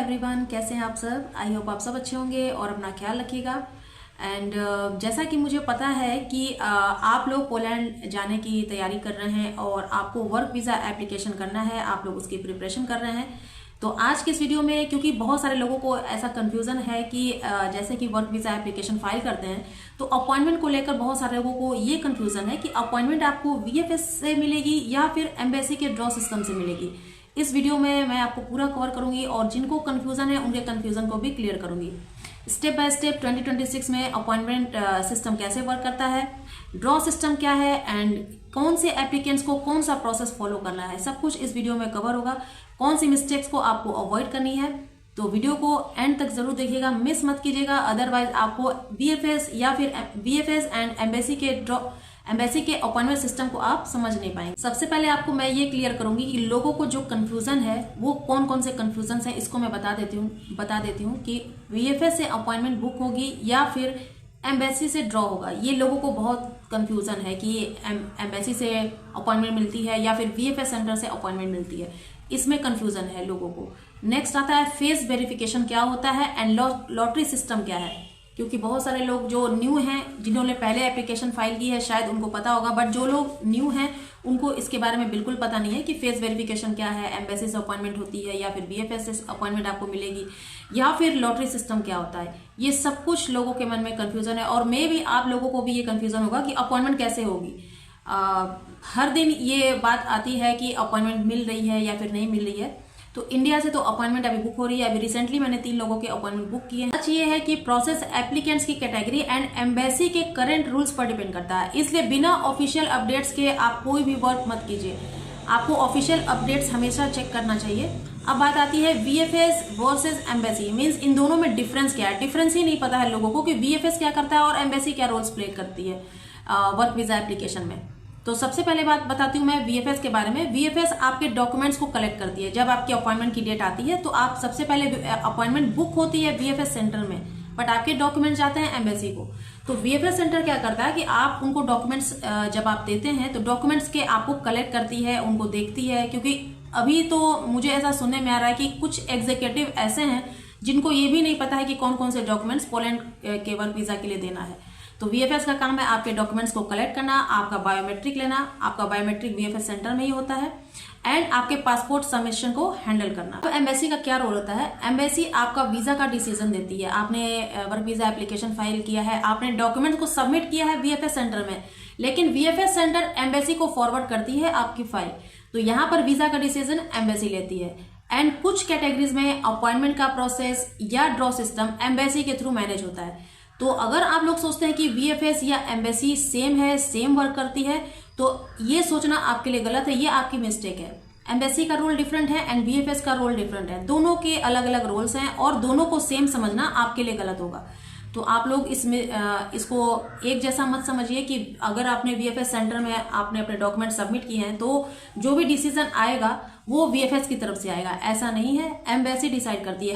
Everyone, कैसे हैं आप सब। आई होप आप सब अच्छे होंगे और अपना ख्याल रखिएगा। एंड जैसा कि मुझे पता है कि आप लोग पोलैंड जाने की तैयारी कर रहे हैं और आपको वर्क वीज़ा एप्लीकेशन करना है, आप लोग उसकी प्रिपरेशन कर रहे हैं। तो आज के इस वीडियो में, क्योंकि बहुत सारे लोगों को ऐसा कंफ्यूजन है कि जैसे कि वर्क वीज़ा एप्लीकेशन फाइल करते हैं तो अपॉइंटमेंट को लेकर बहुत सारे लोगों को ये कंफ्यूजन है कि अपॉइंटमेंट आपको वीएफएस से मिलेगी या फिर एम्बेसी के ड्रॉ सिस्टम से मिलेगी। इस वीडियो में मैं आपको पूरा कवर करूंगी और जिनको कंफ्यूजन है उनके कंफ्यूजन को भी क्लियर करूंगी। स्टेप बाय स्टेप 2026 में अपॉइंटमेंट सिस्टम कैसे वर्क करता है, ड्रॉ सिस्टम क्या है एंड कौन से एप्लीकेंट्स को कौन सा प्रोसेस फॉलो करना है, सब कुछ इस वीडियो में कवर होगा। कौन सी मिस्टेक्स को आपको अवॉइड करनी है, तो वीडियो को एंड तक जरूर देखिएगा, मिस मत कीजिएगा। अदरवाइज आपको वीएफएस या फिर वीएफएस एंड एम्बेसी के अपॉइंटमेंट सिस्टम को आप समझ नहीं पाएंगे। सबसे पहले आपको मैं ये क्लियर करूंगी कि लोगों को जो कंफ्यूजन है वो कौन कौन से कंफ्यूजन है, इसको मैं बता देती हूँ कि वीएफएस से अपॉइंटमेंट बुक होगी या फिर एम्बेसी से ड्रॉ होगा। ये लोगों को बहुत कंफ्यूजन है कि एम्बेसी से अपॉइंटमेंट मिलती है या फिर वीएफएस सेंटर से अपॉइंटमेंट मिलती है, इसमें कंफ्यूजन है लोगों को। नेक्स्ट आता है फेस वेरिफिकेशन क्या होता है एंड लॉटरी सिस्टम क्या है, क्योंकि बहुत सारे लोग जो न्यू हैं, जिन्होंने पहले एप्लीकेशन फाइल की है शायद उनको पता होगा, बट जो लोग न्यू हैं उनको इसके बारे में बिल्कुल पता नहीं है कि फेस वेरिफिकेशन क्या है, एम्बेसी से अपॉइंटमेंट होती है या फिर वीएफएस से अपॉइंटमेंट आपको मिलेगी या फिर लॉटरी सिस्टम क्या होता है। ये सब कुछ लोगों के मन में कंफ्यूजन है और मे भी आप लोगों को भी ये कंफ्यूजन होगा कि अपॉइंटमेंट कैसे होगी। हर दिन ये बात आती है कि अपॉइंटमेंट मिल रही है या फिर नहीं मिल रही है। तो इंडिया से तो अपॉइंटमेंट अभी बुक हो रही है। अभी रिसेंटली मैंने 3 लोगों के अपॉइंटमेंट बुक किए हैं। सच ये है कि प्रोसेस एप्लीकेंट्स की कैटेगरी एंड एम्बेसी के करंट रूल्स पर डिपेंड करता है, इसलिए बिना ऑफिशियल अपडेट्स के आप कोई भी वर्क मत कीजिए। आपको ऑफिशियल अपडेट्स हमेशा चेक करना चाहिए। अब बात आती है VFS versus embassy, means in दोनों में डिफरेंस क्या है। डिफरेंस ही नहीं पता है लोगों को कि वीएफएस क्या करता है और एम्बेसी क्या रोल्स प्ले करती है वर्क वीजा एप्लीकेशन में। तो सबसे पहले बात बताती हूँ मैं वीएफएस के बारे में। वीएफएस आपके डॉक्यूमेंट्स को कलेक्ट करती है। जब आपकी अपॉइंटमेंट की डेट आती है तो आप सबसे पहले अपॉइंटमेंट बुक होती है वीएफएस सेंटर में, बट आपके डॉक्यूमेंट्स जाते हैं एम्बेसी को। तो वीएफएस सेंटर क्या करता है कि आप उनको डॉक्यूमेंट्स जब आप देते हैं तो डॉक्यूमेंट्स के आपको कलेक्ट करती है, उनको देखती है। क्योंकि अभी तो मुझे ऐसा सुनने में आ रहा है कि कुछ एग्जीक्यूटिव ऐसे हैं जिनको ये भी नहीं पता है कि कौन कौन से डॉक्यूमेंट्स पोलैंड के वर्क वीजा के लिए देना है। तो वीएफएस का काम है आपके डॉक्यूमेंट्स को कलेक्ट करना, आपका बायोमेट्रिक लेना। आपका बायोमेट्रिक वीएफएस सेंटर में ही होता है एंड आपके पासपोर्ट सबमिशन को हैंडल करना। तो एम्बेसी का क्या रोल होता है। एम्बेसी आपका वीजा का डिसीजन देती है। आपने वर्क वीजा एप्लीकेशन फाइल किया है, आपने डॉक्यूमेंट्स को सबमिट किया है वीएफएस सेंटर में, लेकिन वीएफएस सेंटर एम्बेसी को फॉरवर्ड करती है आपकी फाइल। तो यहाँ पर वीजा का डिसीजन एम्बेसी लेती है। एंड कुछ कैटेगरीज में अपॉइंटमेंट का प्रोसेस या ड्रॉ सिस्टम एम्बेसी के थ्रू मैनेज होता है। तो अगर आप लोग सोचते हैं कि वीएफएस या एम्बेसी सेम है, सेम वर्क करती है, तो ये सोचना आपके लिए गलत है, ये आपकी मिस्टेक है। एम्बेसी का रोल डिफरेंट है एंड वीएफएस का रोल डिफरेंट है। दोनों के अलग अलग रोल्स हैं और दोनों को सेम समझना आपके लिए गलत होगा। तो आप लोग इसको एक जैसा मत समझिए कि अगर आपने वीएफएस सेंटर में आपने अपने डॉक्यूमेंट सबमिट किए हैं तो जो भी डिसीजन आएगा वो वीएफएस की तरफ से आएगा, ऐसा नहीं है। एम्बेसी डिसाइड करती है।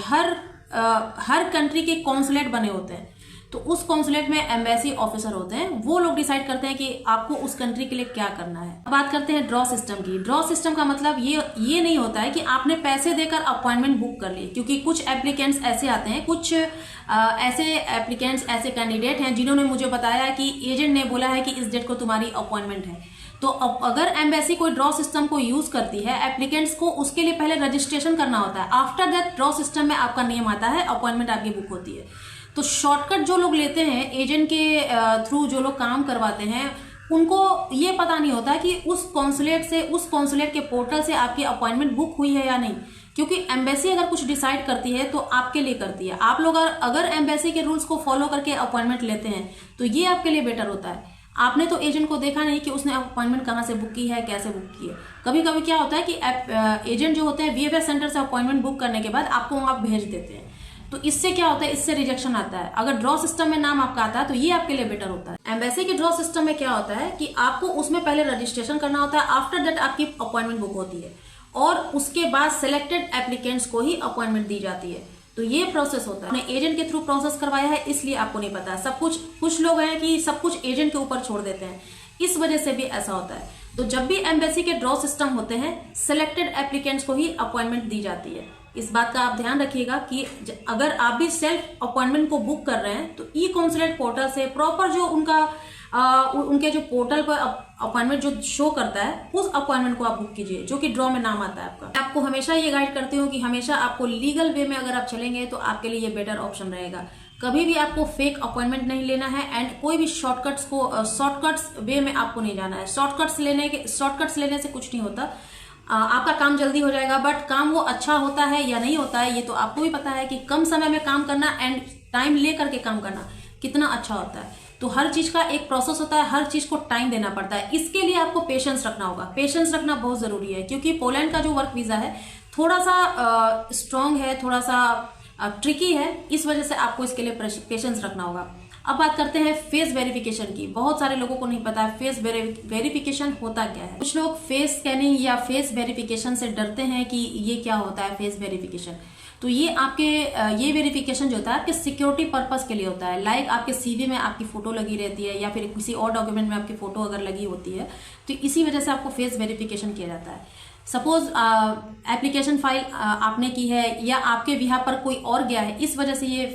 हर कंट्री के कॉन्सुलेट बने होते हैं, तो उस कॉन्सुलेट में एम्बेसी ऑफिसर होते हैं, वो लोग डिसाइड करते हैं कि आपको उस कंट्री के लिए क्या करना है। अब बात करते हैं ड्रॉ सिस्टम की। ड्रॉ सिस्टम का मतलब ये नहीं होता है कि आपने पैसे देकर अपॉइंटमेंट बुक कर ली, क्योंकि कुछ एप्लीकेंट्स ऐसे आते हैं, कुछ ऐसे एप्लीकेंट्स, ऐसे कैंडिडेट हैं जिन्होंने मुझे बताया कि एजेंट ने बोला है कि इस डेट को तुम्हारी अपॉइंटमेंट है। तो अगर एम्बेसी कोई ड्रॉ सिस्टम को यूज करती है, एप्लीकेंट्स को उसके लिए पहले रजिस्ट्रेशन करना होता है। आफ्टर दैट ड्रॉ सिस्टम में आपका नेम आता है, अपॉइंटमेंट आपकी बुक होती है। तो शॉर्टकट जो लोग लेते हैं, एजेंट के थ्रू जो लोग काम करवाते हैं, उनको ये पता नहीं होता कि उस कॉन्सुलेट के पोर्टल से आपकी अपॉइंटमेंट बुक हुई है या नहीं। क्योंकि एम्बेसी अगर कुछ डिसाइड करती है तो आपके लिए करती है। आप लोग अगर एम्बेसी के रूल्स को फॉलो करके अपॉइंटमेंट लेते हैं तो ये आपके लिए बेटर होता है। आपने तो एजेंट को देखा नहीं कि उसने अपॉइंटमेंट कहाँ से बुक की है, कैसे बुक की है। कभी कभी क्या होता है कि एजेंट जो होते हैं वीएफएस सेंटर से अपॉइंटमेंट बुक करने के बाद आपको वहां भेज देते हैं। तो इससे क्या होता है, इससे रिजेक्शन आता है। अगर ड्रॉ सिस्टम में नाम आपका आता है तो ये आपके लिए बेटर होता है। एम्बेसी के ड्रॉ सिस्टम में क्या होता है कि आपको उसमें पहले रजिस्ट्रेशन करना होता है, आफ्टर दैट आपकी अपॉइंटमेंट बुक होती है और उसके बाद सिलेक्टेड एप्लीकेंट्स को ही अपॉइंटमेंट दी जाती है। तो ये प्रोसेस होता है। आपने एजेंट के थ्रू प्रोसेस करवाया है इसलिए आपको नहीं पता है सब कुछ। कुछ लोग हैं कि सब कुछ एजेंट के ऊपर छोड़ देते हैं, इस वजह से भी ऐसा होता है। तो जब भी एम्बेसी के ड्रॉ सिस्टम होते हैं, सिलेक्टेड एप्लीकेंट्स को ही अपॉइंटमेंट दी जाती है। इस बात का आप ध्यान रखिएगा कि अगर आप भी सेल्फ अपॉइंटमेंट को बुक कर रहे हैं तो ई काउंसलेट पोर्टल से प्रॉपर जो उनके जो पोर्टल पर अपॉइंटमेंट जो शो करता है उस अपॉइंटमेंट को आप बुक कीजिए, जो कि ड्रॉ में नाम आता है आपका। मैं आपको हमेशा ये गाइड करती हूँ कि हमेशा आपको लीगल वे में अगर आप चलेंगे तो आपके लिए ये बेटर ऑप्शन रहेगा। कभी भी आपको फेक अपॉइंटमेंट नहीं लेना है एंड कोई भी शॉर्टकट्स वे में आपको नहीं जाना है। शॉर्टकट्स लेने से कुछ नहीं होता। आपका काम जल्दी हो जाएगा, बट काम वो अच्छा होता है या नहीं होता है ये तो आपको भी पता है कि कम समय में काम करना एंड टाइम लेकर के काम करना कितना अच्छा होता है। तो हर चीज का एक प्रोसेस होता है, हर चीज को टाइम देना पड़ता है। इसके लिए आपको पेशेंस रखना होगा। पेशेंस रखना बहुत जरूरी है, क्योंकि पोलैंड का जो वर्क वीजा है थोड़ा सा स्ट्रांग है, थोड़ा सा ट्रिकी है। इस वजह से आपको इसके लिए पेशेंस रखना होगा। अब बात करते हैं फेस वेरिफिकेशन की। बहुत सारे लोगों को नहीं पता है फेस वेरिफिकेशन होता क्या है। कुछ लोग फेस स्कैनिंग या फेस वेरिफिकेशन से डरते हैं कि ये क्या होता है फेस वेरिफिकेशन। तो ये वेरिफिकेशन जो होता है आपके सिक्योरिटी पर्पस के लिए होता है। लाइक आपके सीवी में आपकी फोटो लगी रहती है या फिर किसी और डॉक्यूमेंट में आपकी फोटो अगर लगी होती है तो इसी वजह से आपको फेस वेरिफिकेशन किया जाता है। सपोज एप्लीकेशन फाइल आपने की है या आपके बिहाफ पर कोई और गया है, इस वजह से ये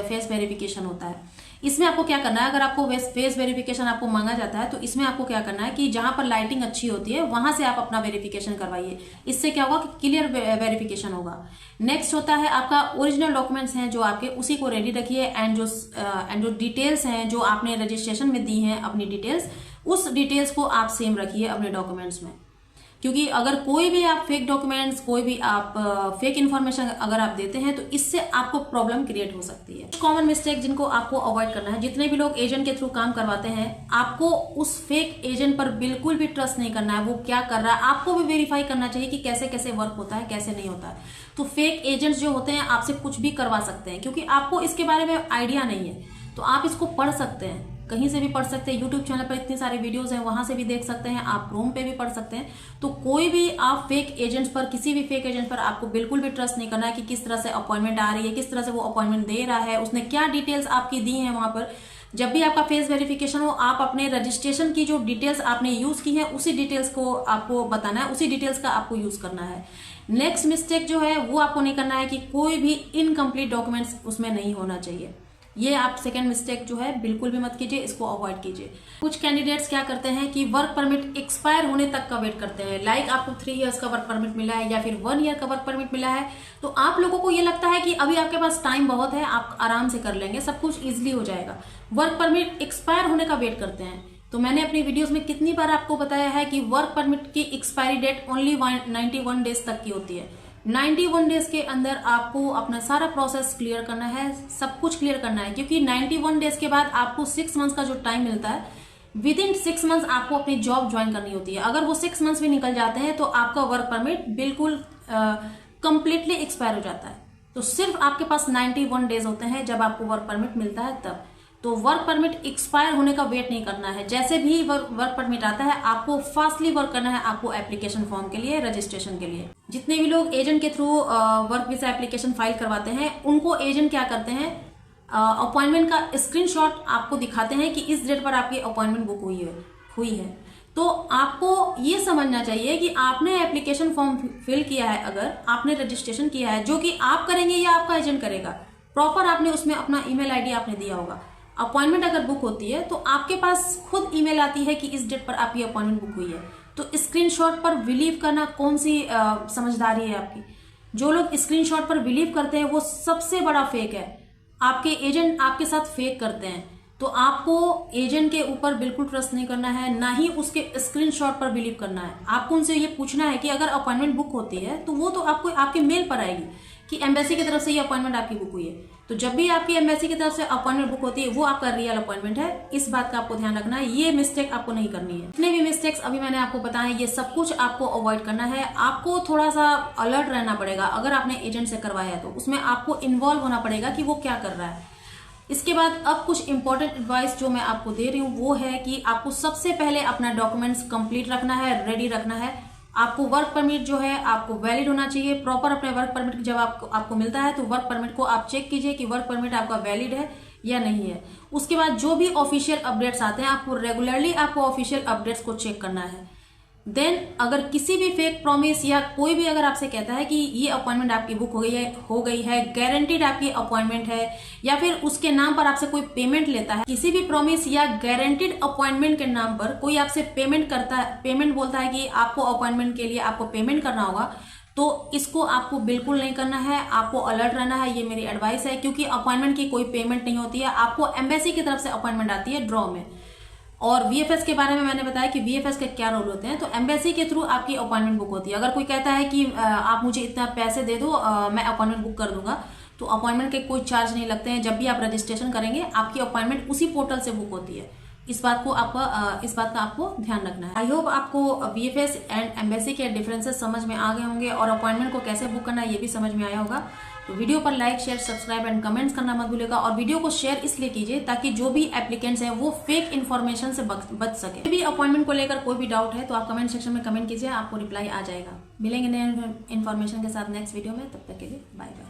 फेस वेरिफिकेशन होता है। इसमें आपको क्या करना है, अगर आपको फेस वेरिफिकेशन आपको मांगा जाता है तो इसमें आपको क्या करना है कि जहां पर लाइटिंग अच्छी होती है वहां से आप अपना वेरिफिकेशन करवाइए। इससे क्या होगा कि क्लियर वेरिफिकेशन होगा। नेक्स्ट होता है आपका ओरिजिनल डॉक्यूमेंट्स हैं जो आपके, उसी को रेडी रखिए एंड जो डिटेल्स हैं जो आपने रजिस्ट्रेशन में दी हैं अपनी डिटेल्स, उस डिटेल्स को आप सेम रखिए अपने डॉक्यूमेंट्स में। क्योंकि अगर कोई भी आप फेक डॉक्यूमेंट्स, कोई भी आप फेक इन्फॉर्मेशन अगर आप देते हैं तो इससे आपको प्रॉब्लम क्रिएट हो सकती है। कॉमन मिस्टेक जिनको आपको अवॉइड करना है, जितने भी लोग एजेंट के थ्रू काम करवाते हैं, आपको उस फेक एजेंट पर बिल्कुल भी ट्रस्ट नहीं करना है। वो क्या कर रहा है आपको भी वेरीफाई करना चाहिए कि कैसे कैसे वर्क होता है, कैसे नहीं होता है। तो फेक एजेंट्स जो होते हैं आपसे कुछ भी करवा सकते हैं, क्योंकि आपको इसके बारे में आइडिया नहीं है। तो आप इसको पढ़ सकते हैं, कहीं से भी पढ़ सकते हैं। यूट्यूब चैनल पर इतने सारे वीडियोस हैं, वहां से भी देख सकते हैं, आप क्रोम पे भी पढ़ सकते हैं। तो कोई भी आप फेक एजेंट्स पर, किसी भी फेक एजेंट पर आपको बिल्कुल भी ट्रस्ट नहीं करना है कि किस तरह से अपॉइंटमेंट आ रही है, किस तरह से वो अपॉइंटमेंट दे रहा है, उसने क्या डिटेल्स आपकी दी हैं वहां पर। जब भी आपका फेस वेरिफिकेशन हो, आप अपने रजिस्ट्रेशन की जो डिटेल्स आपने यूज की है उसी डिटेल्स को आपको बताना है, उसी डिटेल्स का आपको यूज करना है। नेक्स्ट मिस्टेक जो है वो आपको नहीं करना है कि कोई भी इनकम्प्लीट डॉक्यूमेंट्स उसमें नहीं होना चाहिए। ये आप सेकंड मिस्टेक जो है बिल्कुल भी मत कीजिए, इसको अवॉइड कीजिए। कुछ कैंडिडेट्स क्या करते हैं कि वर्क परमिट एक्सपायर होने तक का वेट करते हैं। लाइक आपको 3 इयर्स का वर्क परमिट मिला है या फिर 1 ईयर का वर्क परमिट मिला है, तो आप लोगों को ये लगता है कि अभी आपके पास टाइम बहुत है, आप आराम से कर लेंगे, सब कुछ इजिली हो जाएगा। वर्क परमिट एक्सपायर होने का वेट करते हैं। तो मैंने अपनी वीडियोस में कितनी बार आपको बताया है कि वर्क परमिट की एक्सपायरी डेट ओनली 91 डेज तक की होती है। 91 डेज के अंदर आपको अपना सारा प्रोसेस क्लियर करना है, सब कुछ क्लियर करना है, क्योंकि 91 डेज के बाद आपको 6 मंथ्स का जो टाइम मिलता है, विद इन 6 मंथ्स आपको अपनी जॉब ज्वाइन करनी होती है। अगर वो 6 मंथ्स भी निकल जाते हैं तो आपका वर्क परमिट बिल्कुल कंप्लीटली एक्सपायर हो जाता है। तो सिर्फ आपके पास 91 डेज होते हैं जब आपको वर्क परमिट मिलता है तब। तो वर्क परमिट एक्सपायर होने का वेट नहीं करना है। जैसे भी वर्क परमिट आता है आपको फास्टली वर्क करना है, आपको एप्लीकेशन फॉर्म के लिए, रजिस्ट्रेशन के लिए। जितने भी लोग एजेंट के through work visa application file करवाते हैं, उनको एजेंट क्या करते हैं, अपॉइंटमेंट का स्क्रीनशॉट आपको दिखाते हैं कि इस डेट पर आपकी अपॉइंटमेंट बुक हुई है। तो आपको ये समझना चाहिए कि आपने एप्लीकेशन फॉर्म फिल किया है, अगर आपने रजिस्ट्रेशन किया है, जो कि आप करेंगे या आपका एजेंट करेगा, प्रॉपर आपने उसमें अपना ईमेल आईडी आपने दिया होगा। अपॉइंटमेंट अगर बुक होती है तो आपके पास खुद ईमेल आती है कि इस डेट पर आपकी अपॉइंटमेंट बुक हुई है। तो स्क्रीनशॉट पर बिलीव करना कौन सी समझदारी है आपकी। जो लोग स्क्रीनशॉट पर बिलीव करते हैं वो सबसे बड़ा फेक है। आपके एजेंट आपके साथ फेक करते हैं। तो आपको एजेंट के ऊपर बिल्कुल ट्रस्ट नहीं करना है, ना ही उसके स्क्रीनशॉट पर बिलीव करना है। आपको उनसे ये पूछना है कि अगर अपॉइंटमेंट बुक होती है तो वो तो आपको आपके मेल पर आएगी कि एम्बेसी की तरफ से ये अपॉइंटमेंट आपकी बुक हुई है। तो जब भी आपकी एम्बेसी की तरफ से अपॉइंटमेंट बुक होती है वो आपका रियल अपॉइंटमेंट है। इस बात का आपको ध्यान रखना है, ये मिस्टेक आपको नहीं करनी है। जितने भी मिस्टेक्स अभी मैंने आपको बताए ये सब कुछ आपको अवॉइड करना है। आपको थोड़ा सा अलर्ट रहना पड़ेगा। अगर आपने एजेंट से करवाया है तो उसमें आपको इन्वॉल्व होना पड़ेगा कि वो क्या कर रहा है। इसके बाद अब कुछ इंपॉर्टेंट एडवाइस जो मैं आपको दे रही हूँ वो है कि आपको सबसे पहले अपना डॉक्यूमेंट्स कंप्लीट रखना है, रेडी रखना है। आपको वर्क परमिट जो है आपको वैलिड होना चाहिए। प्रॉपर अपने वर्क परमिट जब आपको मिलता है तो वर्क परमिट को आप चेक कीजिए कि वर्क परमिट आपका वैलिड है या नहीं है। उसके बाद जो भी ऑफिशियल अपडेट्स आते हैं आपको रेगुलरली आपको ऑफिशियल अपडेट्स को चेक करना है। देन अगर किसी भी फेक प्रॉमिस या कोई भी अगर आपसे कहता है कि ये अपॉइंटमेंट आपकी बुक हो गई है गारंटीड आपकी अपॉइंटमेंट है, या फिर उसके नाम पर आपसे कोई पेमेंट लेता है, किसी भी प्रॉमिस या गारंटीड अपॉइंटमेंट के नाम पर कोई आपसे पेमेंट बोलता है कि आपको अपॉइंटमेंट के लिए आपको पेमेंट करना होगा, तो इसको आपको बिल्कुल नहीं करना है, आपको अलर्ट रहना है। ये मेरी एडवाइस है, क्योंकि अपॉइंटमेंट की कोई पेमेंट नहीं होती है, आपको एम्बेसी की तरफ से अपॉइंटमेंट आती है ड्रॉ में। और वीएफएस के बारे में मैंने बताया कि वीएफएस के क्या रोल होते हैं। तो एम्बेसी के थ्रू आपकी अपॉइंटमेंट बुक होती है। अगर कोई कहता है कि आप मुझे इतना पैसे दे दो, मैं अपॉइंटमेंट बुक कर दूंगा, तो अपॉइंटमेंट के कोई चार्ज नहीं लगते हैं। जब भी आप रजिस्ट्रेशन करेंगे आपकी अपॉइंटमेंट उसी पोर्टल से बुक होती है। इस बात का आपको ध्यान रखना है। आई होप आपको वीएफएस एंड एम्बेसी के डिफरेंसेस समझ में आ गए होंगे और अपॉइंटमेंट को कैसे बुक करना है ये भी समझ में आया होगा। तो वीडियो पर like, share, subscribe and comments करना मत भूलिएगा। और वीडियो को शेयर इसलिए कीजिए ताकि जो भी एप्लीकेंट्स हैं वो फेक इन्फॉर्मेशन से बच सके। भी अपॉइंटमेंट को लेकर कोई भी डाउट है तो आप कमेंट सेक्शन में कमेंट कीजिए, आपको रिप्लाई आ जाएगा। मिलेंगे नए इन्फॉर्मेशन के साथ नेक्स्ट वीडियो में, तब तक के लिए बाय बाय।